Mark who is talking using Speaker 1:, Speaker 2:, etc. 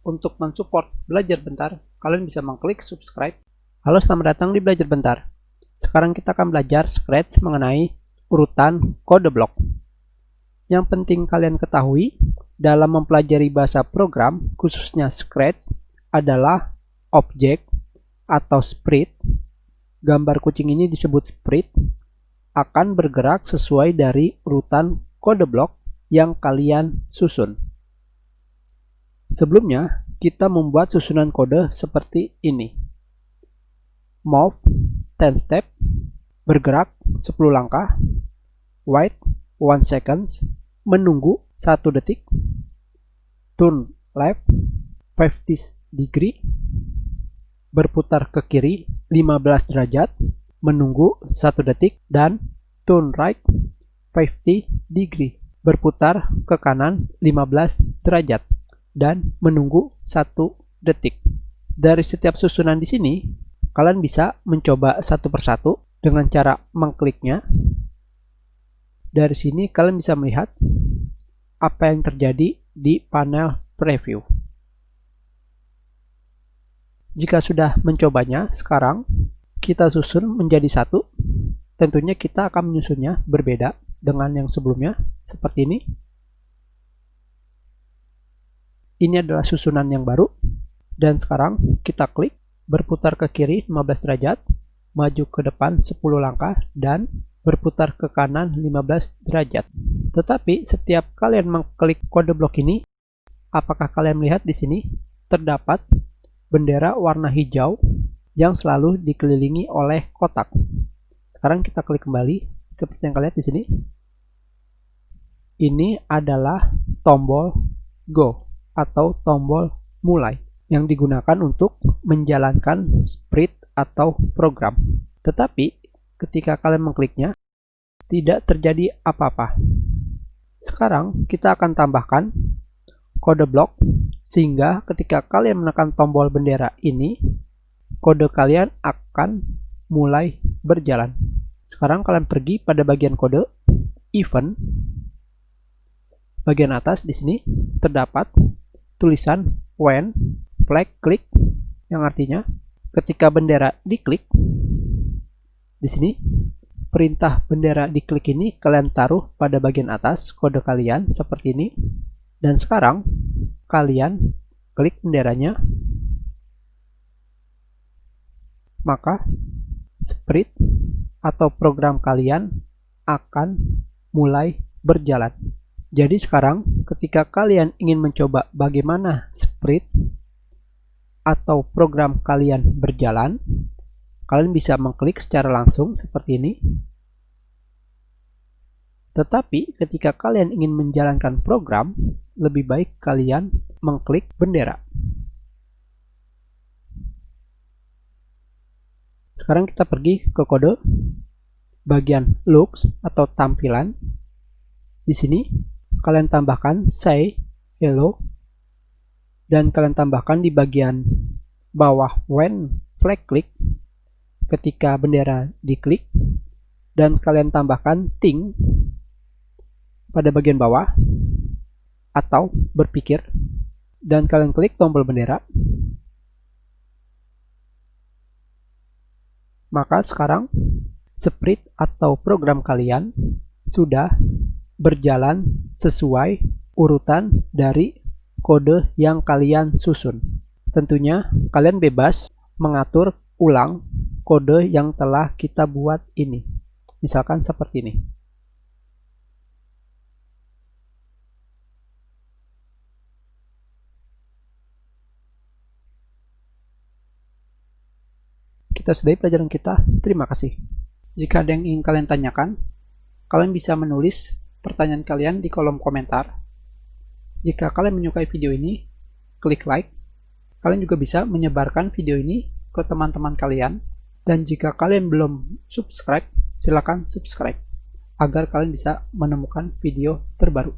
Speaker 1: untuk mensupport Belajar Bentar, kalian bisa mengklik subscribe. Halo, selamat datang di Belajar Bentar. Sekarang kita akan belajar Scratch mengenai urutan kode blok. Yang penting kalian ketahui dalam mempelajari bahasa program, khususnya Scratch, adalah objek atau sprite. Gambar kucing ini disebut sprite, akan bergerak sesuai dari urutan kode blok yang kalian susun. Sebelumnya, kita membuat susunan kode seperti ini. Move 10 step, bergerak 10 langkah, wait 1 seconds, menunggu 1 detik, turn left 50 degree, berputar ke kiri 15 derajat, menunggu 1 detik, dan turn right 50 degree, berputar ke kanan 15 derajat, dan menunggu 1 detik. Dari setiap susunan di sini, kalian bisa mencoba satu persatu dengan cara mengkliknya. Dari sini kalian bisa melihat apa yang terjadi di panel preview. Jika sudah mencobanya, sekarang kita susun menjadi satu. Tentunya kita akan menyusunnya berbeda dengan yang sebelumnya, seperti ini. Ini adalah susunan yang baru. Dan sekarang kita klik, berputar ke kiri 15 derajat, maju ke depan 10 langkah, dan berputar ke kanan 15 derajat. Tetapi setiap kalian mengklik kode blok ini, apakah kalian melihat di sini terdapat bendera warna hijau yang selalu dikelilingi oleh kotak. Sekarang kita klik kembali, seperti yang kalian lihat di sini. Ini adalah tombol Go atau tombol mulai yang digunakan untuk menjalankan sprite atau program. Tetapi ketika kalian mengkliknya, tidak terjadi apa-apa. Sekarang kita akan tambahkan kode blok sehingga ketika kalian menekan tombol bendera ini, kode kalian akan mulai berjalan. Sekarang kalian pergi pada bagian kode event. Bagian atas di sini terdapat tulisan when flag click, yang artinya ketika bendera diklik. Di sini perintah bendera diklik ini kalian taruh pada bagian atas kode kalian seperti ini. Dan sekarang kalian klik benderanya, maka sprite atau program kalian akan mulai berjalan. Jadi sekarang ketika kalian ingin mencoba bagaimana sprite atau program kalian berjalan, kalian bisa mengklik secara langsung seperti ini. Tetapi ketika kalian ingin menjalankan program, lebih baik kalian mengklik bendera. Sekarang kita pergi ke kode bagian looks atau tampilan. Di sini kalian tambahkan say hello, dan kalian tambahkan di bagian bawah when flag click, ketika bendera diklik, dan kalian tambahkan think pada bagian bawah atau berpikir, dan kalian klik tombol bendera. Maka sekarang sprite atau program kalian sudah berjalan sesuai urutan dari kode yang kalian susun. Tentunya kalian bebas mengatur ulang kode yang telah kita buat ini. Misalkan seperti ini. Kita sudahi pelajaran kita. Terima kasih. Jika ada yang ingin kalian tanyakan, kalian bisa menulis pertanyaan kalian di kolom komentar. Jika kalian menyukai video ini, klik like. Kalian juga bisa menyebarkan video ini ke teman-teman kalian. Dan jika kalian belum subscribe, silakan subscribe agar kalian bisa menemukan video terbaru.